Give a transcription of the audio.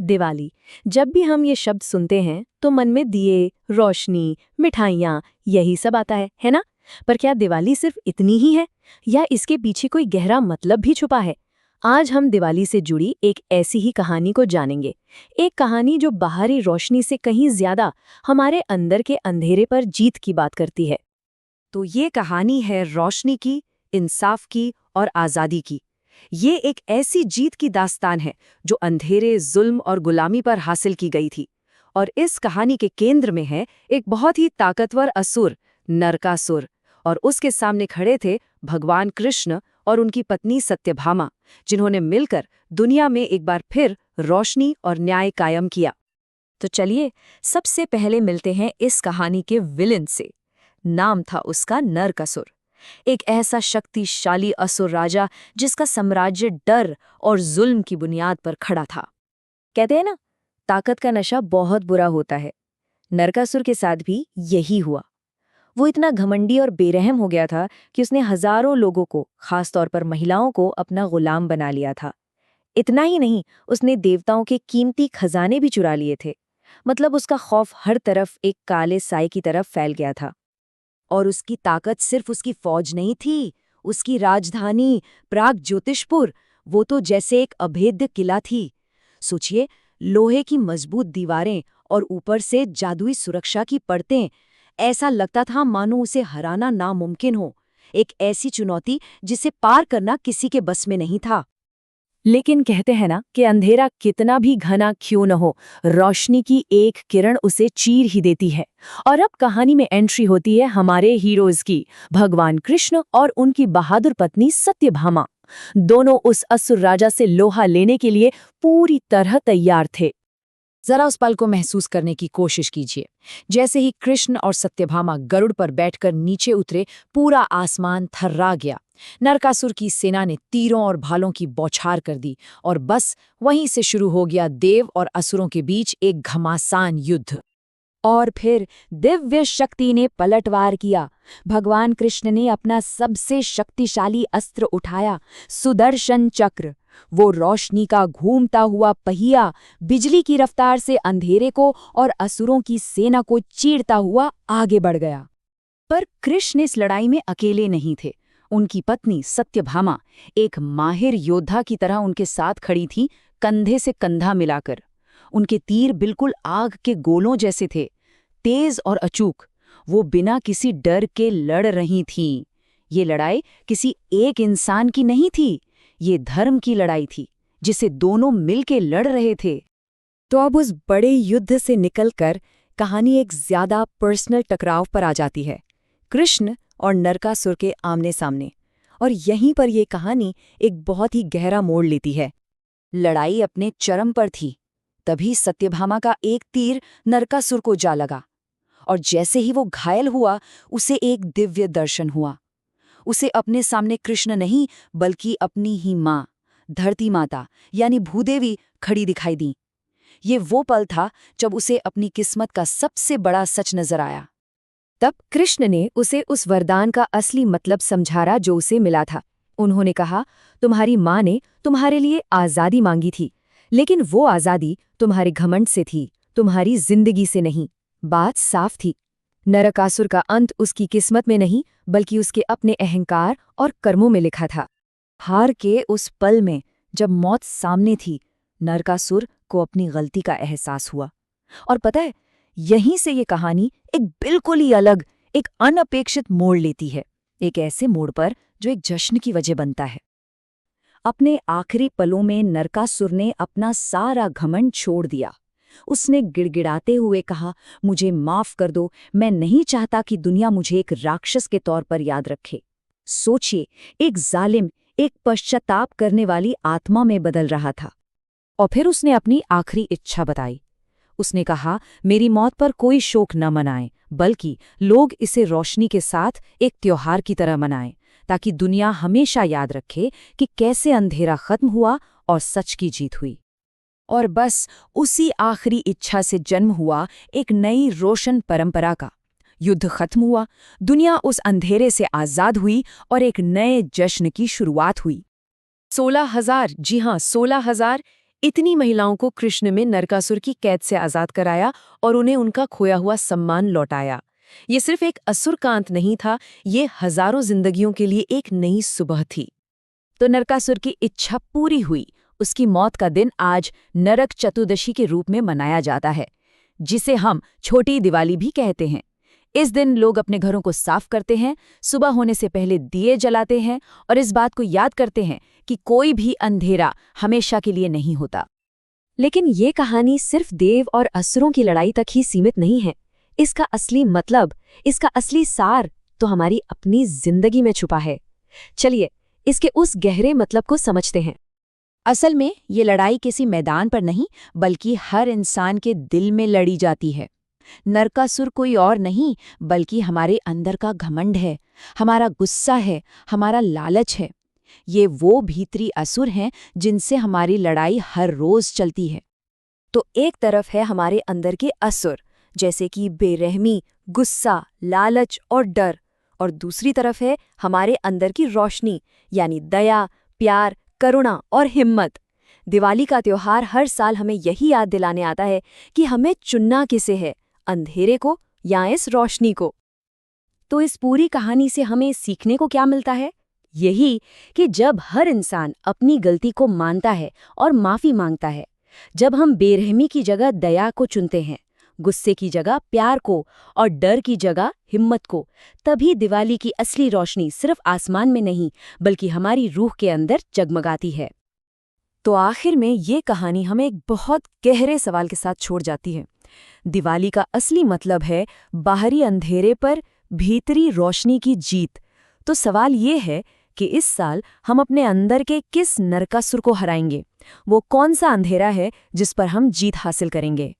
दिवाली। जब भी हम ये शब्द सुनते हैं तो मन में दिए, रोशनी, मिठाइयाँ यही सब आता है ना? पर क्या दिवाली सिर्फ इतनी ही है या इसके पीछे कोई गहरा मतलब भी छुपा है? आज हम दिवाली से जुड़ी एक ऐसी ही कहानी को जानेंगे। एक कहानी जो बाहरी रोशनी से कहीं ज्यादा हमारे अंदर के अंधेरे पर जीत की बात करती है। तो ये कहानी है रोशनी की, इंसाफ की और आज़ादी की। ये एक ऐसी जीत की दास्तान है जो अंधेरे, जुल्म और गुलामी पर हासिल की गई थी। और इस कहानी के केंद्र में है एक बहुत ही ताकतवर असुर, नरकासुर, और उसके सामने खड़े थे भगवान कृष्ण और उनकी पत्नी सत्यभामा, जिन्होंने मिलकर दुनिया में एक बार फिर रोशनी और न्याय कायम किया। तो चलिए सबसे पहले मिलते हैं इस कहानी के विलेन से। नाम था उसका नरकासुर, एक ऐसा शक्तिशाली असुर राजा जिसका साम्राज्य डर और जुल्म की बुनियाद पर खड़ा था। कहते हैं ना, ताकत का नशा बहुत बुरा होता है। नरकासुर के साथ भी यही हुआ। वो इतना घमंडी और बेरहम हो गया था कि उसने हजारों लोगों को, खासतौर पर महिलाओं को, अपना गुलाम बना लिया था। इतना ही नहीं, उसने देवताओं के कीमती खजाने भी चुरा लिए थे। मतलब उसका खौफ हर तरफ एक काले साए की तरफ फैल गया था। और उसकी ताकत सिर्फ उसकी फौज नहीं थी, उसकी राजधानी प्राग ज्योतिषपुर, वो तो जैसे एक अभेद्य किला थी। सोचिए, लोहे की मजबूत दीवारें और ऊपर से जादुई सुरक्षा की परतें। ऐसा लगता था मानो उसे हराना नामुमकिन हो, एक ऐसी चुनौती जिसे पार करना किसी के बस में नहीं था। लेकिन कहते हैं ना कि अंधेरा कितना भी घना क्यों न हो, रोशनी की एक किरण उसे चीर ही देती है। और अब कहानी में एंट्री होती है हमारे हीरोज की, भगवान कृष्ण और उनकी बहादुर पत्नी सत्यभामा। दोनों उस असुर राजा से लोहा लेने के लिए पूरी तरह तैयार थे। जरा उस पल को महसूस करने की कोशिश कीजिए। जैसे ही कृष्ण और सत्यभामा गरुड़ पर बैठकर नीचे उतरे, पूरा आसमान थर्रा गया। नरकासुर की सेना ने तीरों और भालों की बौछार कर दी और बस वहीं से शुरू हो गया देव और असुरों के बीच एक घमासान युद्ध। और फिर दिव्य शक्ति ने पलटवार किया। भगवान कृष्ण ने अपना सबसे शक्तिशाली अस्त्र उठाया, सुदर्शन चक्र। वो रोशनी का घूमता हुआ पहिया बिजली की रफ्तार से अंधेरे को और असुरों की सेना को चीरता हुआ आगे बढ़ गया। पर कृष्ण इस लड़ाई में अकेले नहीं थे। उनकी पत्नी सत्यभामा एक माहिर योद्धा की तरह उनके साथ खड़ी थी, कंधे से कंधा मिलाकर। उनके तीर बिल्कुल आग के गोलों जैसे थे, तेज और अचूक। वो बिना किसी डर के लड़ रही थीं। ये लड़ाई किसी एक इंसान की नहीं थी, ये धर्म की लड़ाई थी, जिसे दोनों मिलके लड़ रहे थे। तो अब उस बड़े युद्ध से निकलकर कहानी एक ज्यादा पर्सनल टकराव पर आ जाती है, कृष्ण और नरकासुर के आमने सामने। और यहीं पर यह कहानी एक बहुत ही गहरा मोड़ लेती है। लड़ाई अपने चरम पर थी, तभी सत्यभामा का एक तीर नरकासुर को जा लगा। और जैसे ही वो घायल हुआ, उसे एक दिव्य दर्शन हुआ। उसे अपने सामने कृष्ण नहीं, बल्कि अपनी ही माँ, धरती माता यानी भूदेवी खड़ी दिखाई दी। ये वो पल था जब उसे अपनी किस्मत का सबसे बड़ा सच नजर आया। तब कृष्ण ने उसे उस वरदान का असली मतलब समझाया जो उसे मिला था। उन्होंने कहा, तुम्हारी माँ ने तुम्हारे लिए आज़ादी मांगी थी, लेकिन वो आज़ादी तुम्हारे घमंड से थी, तुम्हारी जिंदगी से नहीं। बात साफ थी। नरकासुर का अंत उसकी किस्मत में नहीं, बल्कि उसके अपने अहंकार और कर्मों में लिखा था। हार के उस पल में, जब मौत सामने थी, नरकासुर को अपनी गलती का एहसास हुआ। और पता है, यहीं से ये कहानी एक बिल्कुल ही अलग, एक अनअपेक्षित मोड़ लेती है। एक ऐसे मोड़ पर जो एक जश्न की वजह बनता है। अपने आखिरी पलों में नरकासुर ने अपना सारा घमंड छोड़ दिया। उसने गिड़गिड़ाते हुए कहा, मुझे माफ कर दो, मैं नहीं चाहता कि दुनिया मुझे एक राक्षस के तौर पर याद रखे। सोचिए, एक जालिम, एक पश्चाताप करने वाली आत्मा में बदल रहा था। और फिर उसने अपनी आखिरी इच्छा बताई। उसने कहा, मेरी मौत पर कोई शोक न मनाएं, बल्कि लोग इसे रोशनी के साथ एक त्योहार की तरह मनाएं, ताकि दुनिया हमेशा याद रखे कि कैसे अंधेरा खत्म हुआ और सच की जीत हुई। और बस उसी आखिरी इच्छा से जन्म हुआ एक नई रोशन परंपरा का। युद्ध खत्म हुआ, दुनिया उस अंधेरे से आजाद हुई और एक नए जश्न की शुरुआत हुई। 16,000, जी हाँ 16,000, इतनी महिलाओं को कृष्ण में नरकासुर की कैद से आजाद कराया और उन्हें उनका खोया हुआ सम्मान लौटाया। ये सिर्फ एक असुर का अंत नहीं था, ये हजारों जिंदगियों के लिए एक नई सुबह थी। तो नरकासुर की इच्छा पूरी हुई। उसकी मौत का दिन आज नरक चतुर्दशी के रूप में मनाया जाता है, जिसे हम छोटी दिवाली भी कहते हैं। इस दिन लोग अपने घरों को साफ करते हैं, सुबह होने से पहले दिए जलाते हैं और इस बात को याद करते हैं कि कोई भी अंधेरा हमेशा के लिए नहीं होता। लेकिन ये कहानी सिर्फ देव और असुरों की लड़ाई तक ही सीमित नहीं है। इसका असली मतलब, इसका असली सार तो हमारी अपनी जिंदगी में छुपा है। चलिए इसके उस गहरे मतलब को समझते हैं। असल में ये लड़ाई किसी मैदान पर नहीं, बल्कि हर इंसान के दिल में लड़ी जाती है। नरकासुर कोई और नहीं, बल्कि हमारे अंदर का घमंड है, हमारा गुस्सा है, हमारा लालच है। ये वो भीतरी असुर हैं जिनसे हमारी लड़ाई हर रोज चलती है। तो एक तरफ है हमारे अंदर के असुर, जैसे कि बेरहमी, गुस्सा, लालच और डर, और दूसरी तरफ है हमारे अंदर की रोशनी, यानी दया, प्यार, करुणा और हिम्मत। दिवाली का त्योहार हर साल हमें यही याद दिलाने आता है कि हमें चुनना किसे है, अंधेरे को या इस रोशनी को। तो इस पूरी कहानी से हमें सीखने को क्या मिलता है? यही कि जब हर इंसान अपनी गलती को मानता है और माफी मांगता है, जब हम बेरहमी की जगह दया को चुनते हैं, गुस्से की जगह प्यार को और डर की जगह हिम्मत को, तभी दिवाली की असली रोशनी सिर्फ आसमान में नहीं, बल्कि हमारी रूह के अंदर जगमगाती है। तो आखिर में ये कहानी हमें एक बहुत गहरे सवाल के साथ छोड़ जाती है। दिवाली का असली मतलब है बाहरी अंधेरे पर भीतरी रोशनी की जीत। तो सवाल ये है कि इस साल हम अपने अंदर के किस नरकासुर को हराएंगे? वो कौन सा अंधेरा है जिस पर हम जीत हासिल करेंगे?